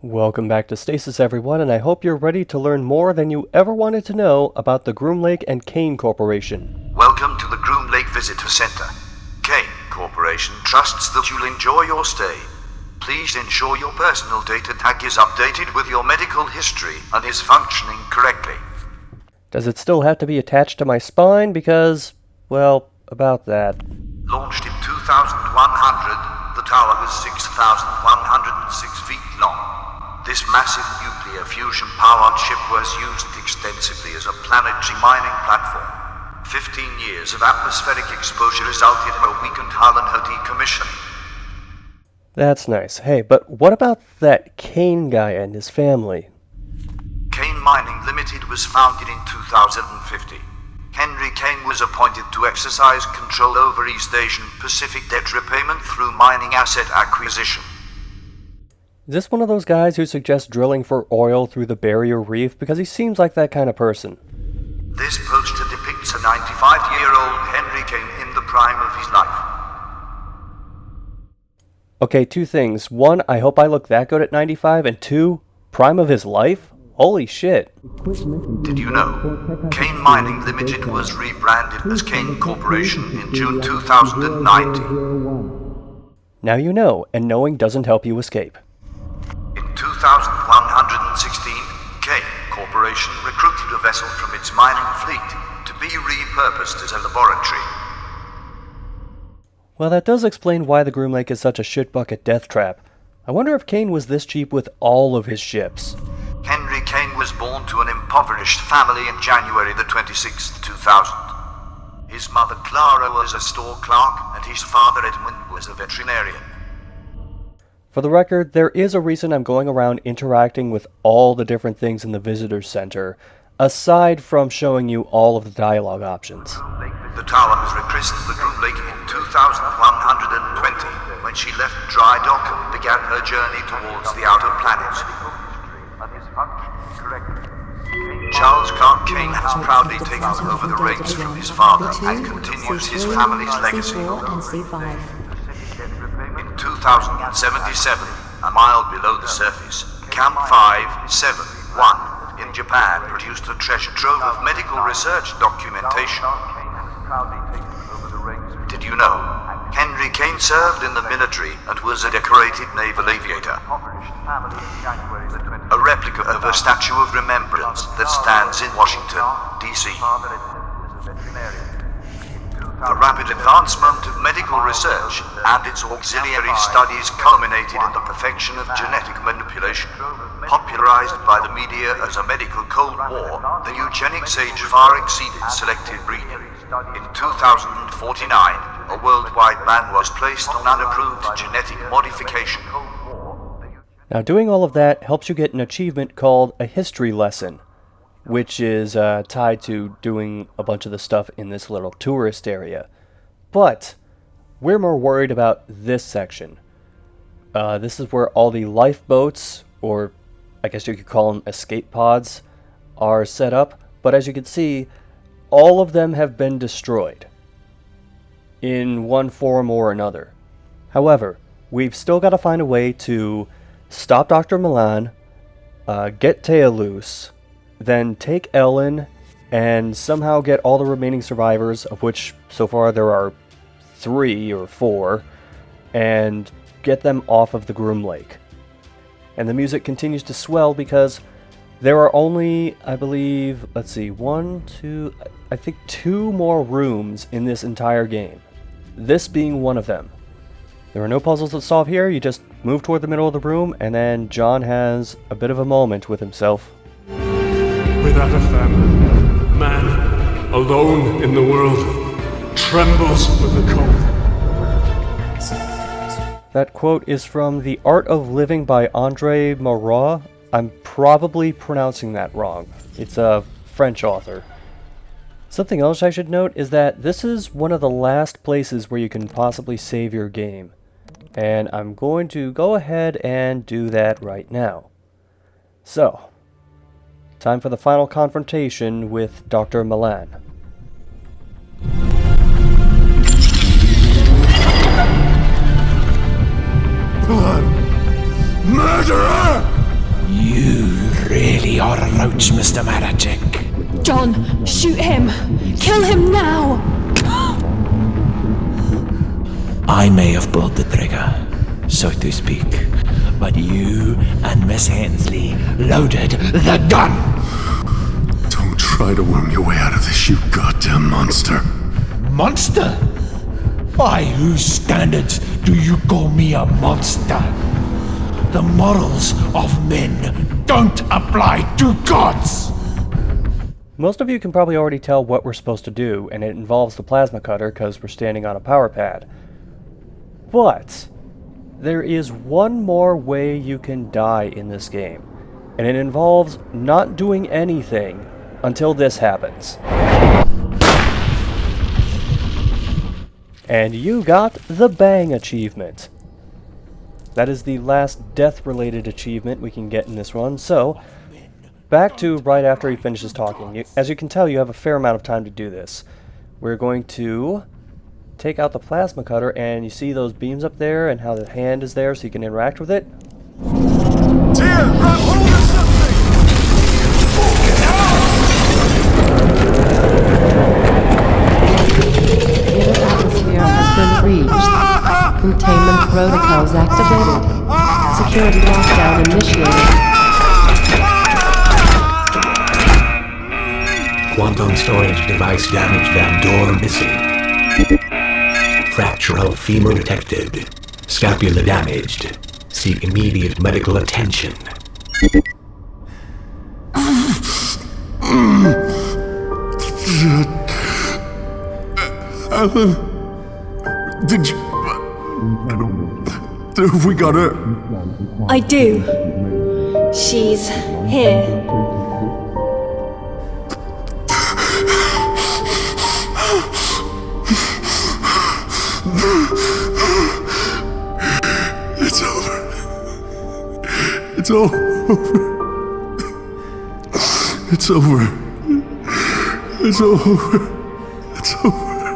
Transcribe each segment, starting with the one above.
Welcome back to Stasis, everyone, and I hope you're ready to learn more than you ever wanted to know about the Groom Lake and Kane Corporation. Welcome to the Groom Lake Visitor Center. Kane Corporation trusts that you'll enjoy your stay. Please ensure your personal data tag is updated with your medical history and is functioning correctly. Does it still have to be attached to my spine? Because, well, about that. Launched in 2100, the tower was 6,106 feet long. This massive nuclear fusion-powered ship was used extensively as a planetary mining platform. 15 years of atmospheric exposure resulted in a weakened hull and her decommissioning. That's nice. Hey, but what about that Kane guy and his family? Kane Mining Limited was founded in 2050. Henry Kane was appointed to exercise control over East Asian Pacific debt repayment through mining asset acquisition. Is this one of those guys who suggests drilling for oil through the barrier reef? Because he seems like that kind of person. This poster depicts a 95-year-old Henry Kane in the prime of his life. Okay, two things. One, I hope I look that good at 95, and two, prime of his life? Holy shit. Did you know? Kane Mining Limited was rebranded as Kane Corporation in June 2019. Now you know, and knowing doesn't help you escape. In 2116, Kane Corporation recruited a vessel from its mining fleet to be repurposed as a laboratory. Well, that does explain why the Groom Lake is such a shitbucket death trap. I wonder if Kane was this cheap with all of his ships. Henry Kane was born to an impoverished family in January the 26th, 2000. His mother Clara was a store clerk, and his father Edmund was a veterinarian. For the record, there is a reason I'm going around interacting with all the different things in the visitor center, aside from showing you all of the dialogue options. The tower was rechristened the Groom Lake in 2120, when she left dry dock and began her journey towards the outer planets. Charles Clark Kane has proudly taken over the reins from his father and continues his family's legacy. In 2077, a mile below the surface, Camp 571 in Japan produced a treasure trove of medical research documentation. Did you know? Henry Kane served in the military and was a decorated naval aviator. A replica of a statue of remembrance that stands in Washington, D.C. The rapid advancement of medical research and its auxiliary studies culminated in the perfection of genetic manipulation. Popularized by the media as a medical Cold War, the eugenics age far exceeded selective breeding. In 2049, a worldwide ban was placed on unapproved genetic modification. Now, doing all of that helps you get an achievement called a history lesson, which is tied to doing a bunch of the stuff in this little tourist area. But we're more worried about this section. This is where all the lifeboats, or I guess you could call them escape pods, are set up. But as you can see, all of them have been destroyed in one form or another. However, we've still got to find a way to stop Dr. Milan, get Taya loose, then take Ellen, and somehow get all the remaining survivors, of which so far there are 3 or 4, and get them off of the Groom Lake. And the music continues to swell because there are only, I believe, let's see, 2 more rooms in this entire game. This being one of them. There are no puzzles to solve here, you just move toward the middle of the room, and then John has a bit of a moment with himself. Without a family, man, alone in the world, trembles with the cold. That quote is from The Art of Living by Andre Marat. I'm probably pronouncing that wrong. It's a French author. Something else I should note is that this is one of the last places where you can possibly save your game. And I'm going to go ahead and do that right now. So, time for the final confrontation with Dr. Milan. Blood! Murderer! You really are a roach, Mr. Maracheck. John, shoot him! Kill him now! I may have pulled the trigger, so to speak, but you and Miss Hensley loaded the gun! Don't try to worm your way out of this, you goddamn monster. Monster? By whose standards do you call me a monster? The morals of men don't apply to gods! Most of you can probably already tell what we're supposed to do, and it involves the plasma cutter because we're standing on a power pad. But there is one more way you can die in this game, and it involves not doing anything until this happens. And you got the Bang achievement. That is the last death-related achievement we can get in this run, so back to right after he finishes talking. As you can tell, you have a fair amount of time to do this. We're going to take out the plasma cutter, and you see those beams up there and how the hand is there so you can interact with it? Dear, grab hold of something! Inner atmosphere has been reached. Containment protocols activated. Security lockdown initiated. Quantum storage device damaged and door missing. Fracture of femur detected. Scapula damaged. Seek immediate medical attention. Alan, did you... Have we got her? I do. She's here. It's over. It's all over. It's over. It's over. It's over.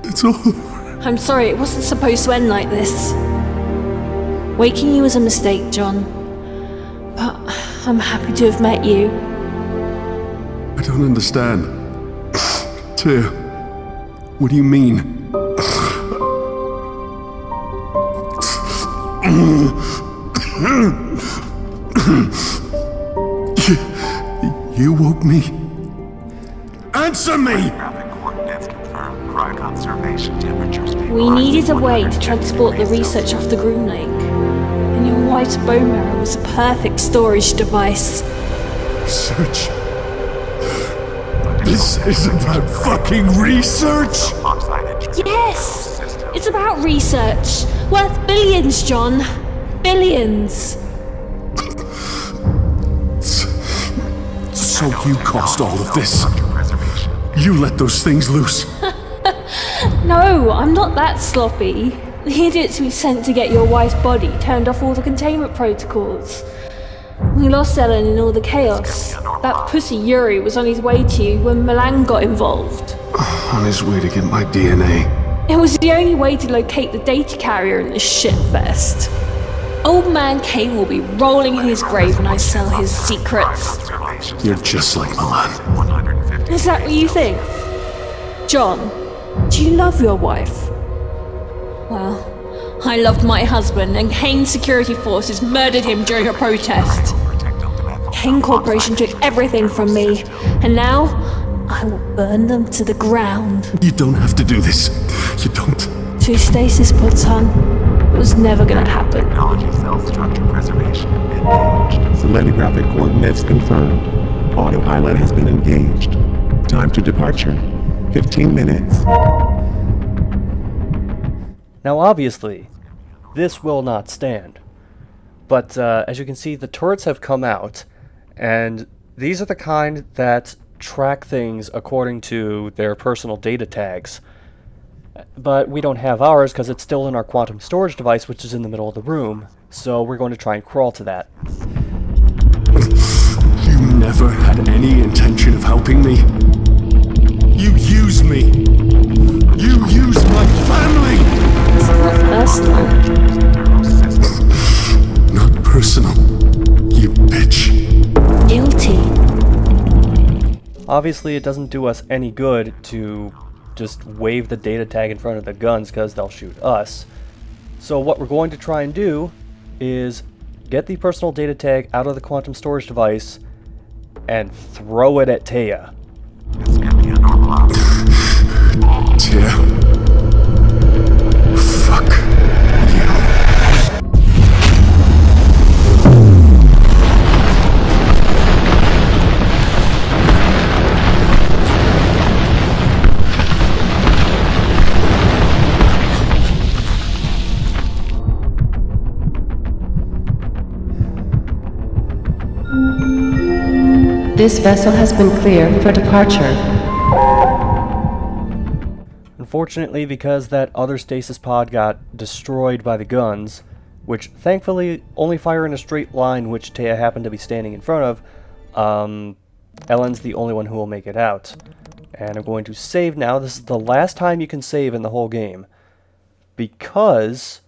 It's over. I'm sorry, it wasn't supposed to end like this. Waking you was a mistake, John. But I'm happy to have met you. I don't understand. Tyr, what do you mean? You woke me. Answer me! We needed a way to transport the research off the Groom Lake. And your white bone marrow was a perfect storage device. Research? This is about fucking research? Yes! It's about research. Worth billions, John. Billions. So you caused all of this? You let those things loose? No, I'm not that sloppy. The idiots we sent to get your wife's body turned off all the containment protocols. We lost Ellen in all the chaos. That pussy Yuri was on his way to you when Milan got involved. On his way to get my DNA. It was the only way to locate the data carrier in this shitfest. Old man Kane will be rolling in his grave when I sell his secrets. You're just like Milan. Is that what you think? John, do you love your wife? Well, I loved my husband, and Kane's security forces murdered him during a protest. Kane Corporation took everything from me, and now I will burn them to the ground. You don't have to do this. You don't. To stasis pods, hon. It was never gonna happen. Technology cell structure preservation engaged. Selenographic coordinates confirmed. Autopilot has been engaged. Time to departure. 15 minutes. Now obviously, this will not stand. But as you can see, the turrets have come out, and these are the kind that track things according to their personal data tags. But we don't have ours because it's still in our quantum storage device, which is in the middle of the room, so we're going to try and crawl to that. You never had any intention of helping me. You used me. You used my family. It's not personal. Not personal. You bitch. Obviously, it doesn't do us any good to just wave the data tag in front of the guns because they'll shoot us. So what we're going to try and do is get the personal data tag out of the quantum storage device and throw it at Taya. This can be a normal outcome. Tia. Fuck. This vessel has been cleared for departure. Unfortunately, because that other stasis pod got destroyed by the guns, which thankfully only fire in a straight line, which Taya happened to be standing in front of, Ellen's the only one who will make it out. And I'm going to save now. This is the last time you can save in the whole game, because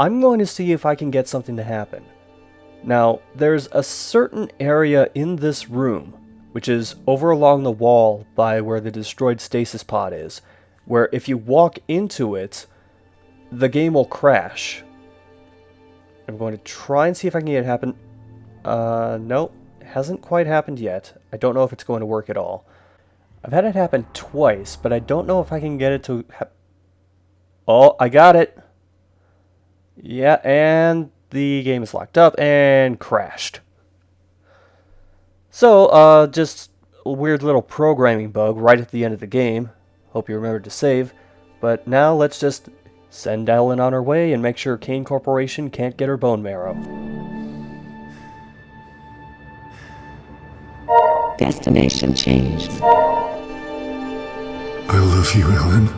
I'm going to see if I can get something to happen. Now, there's a certain area in this room, which is over along the wall by where the destroyed stasis pod is, where if you walk into it, the game will crash. I'm going to try and see if I can get it happen. Nope, it hasn't quite happened yet. I don't know if it's going to work at all. I've had it happen twice, but I don't know if I can get it to Oh, I got it! Yeah, and the game is locked up and crashed. So, just a weird little programming bug right at the end of the game. Hope you remembered to save. But now let's just send Ellen on her way and make sure Kane Corporation can't get her bone marrow. Destination changed. I love you, Ellen.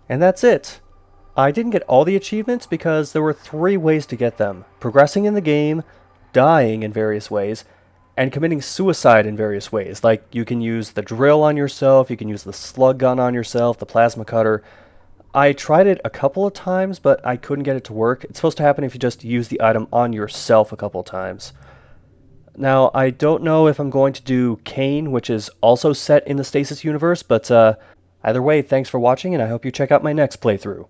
And that's it. I didn't get all the achievements because there were 3 ways to get them. Progressing in the game, dying in various ways, and committing suicide in various ways. Like, you can use the drill on yourself, you can use the slug gun on yourself, the plasma cutter. I tried it a couple of times, but I couldn't get it to work. It's supposed to happen if you just use the item on yourself a couple of times. Now, I don't know if I'm going to do Kane, which is also set in the Stasis universe, but either way, thanks for watching, and I hope you check out my next playthrough.